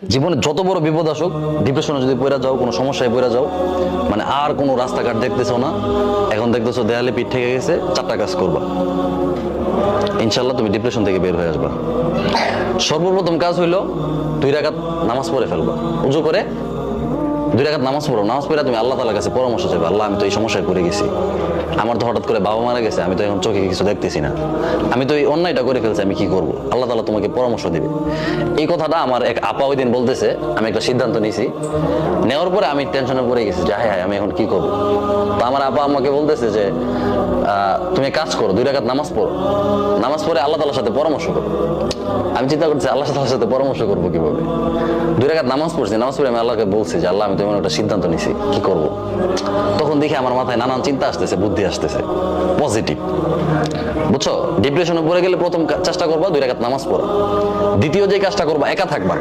জীবনে যত বড় বিপদ আসুক, ডিপ্রেশনে যদি পড়ে যাও, কোনো সমস্যায় পড়ে যাও, মানে আর কোনো রাস্তাঘাট দেখতেছো না, এখন দেখতেছো দেয়ালে পিঠ থেকে গেছে, চারটা কাজ করবা, ইনশাল্লাহ তুমি ডিপ্রেশন থেকে বের হয়ে আসবা। সর্বপ্রথম কাজ হইলো 2 রাকাত নামাজ পড়ে ফেলবা। উজু করে 2 রাকাত নামাজ পড়ো। নামাজ পড়ে তুমি আল্লাহ তাআলার কাছে পরামর্শ চাইবা, আল্লাহ আমি তো এই সমস্যায় পড়ে গেছি, আমার তো হঠাৎ করে বাবা মারা গেছে, আমি তো এখন চোখে কিছু দেখতেছি না, আমি তো এই অন্যায়টা করে ফেলছি, আমি কি করব? আল্লাহ তাআলা তোমাকে পরামর্শ দিবে। এই কথাটা আমার এক আপা ওই দিন বলতেছে, আমি একটা সিদ্ধান্ত নিয়েছি, নেওয়ার পরে আমি টেনশনে পড়ে গেছি যে হায় আমি এখন কি করব। তো আমার আপা আমাকে বলতেছে যে তুমি কাজ করো, 2 রাকাত নামাজ পড়ো, নামাজ পড়ে আল্লাহ তাআলার সাথে পরামর্শ করো। আমি চিন্তা করছি আল্লাহ তাআলার সাথে পরামর্শ করবো কিভাবে। 2 রাকাত নামাজ পড়ছি, নামাজ পড়ে আমি আল্লাহকে বলছি যে আল্লাহ আমি তো এমন একটা সিদ্ধান্ত নিছি, কি করব। তখন দেখি আমার মাথায় নানান চিন্তা আসতেছে, বুদ্ধি আসতেছে, পজিটিভ, বুঝছো? ডিপ্রেশনে পড়ে গেলে প্রথম চেষ্টা করবা 2 রাকাত নামাজ পড়া। দ্বিতীয় যে কাজটা করবা, একা থাকবা।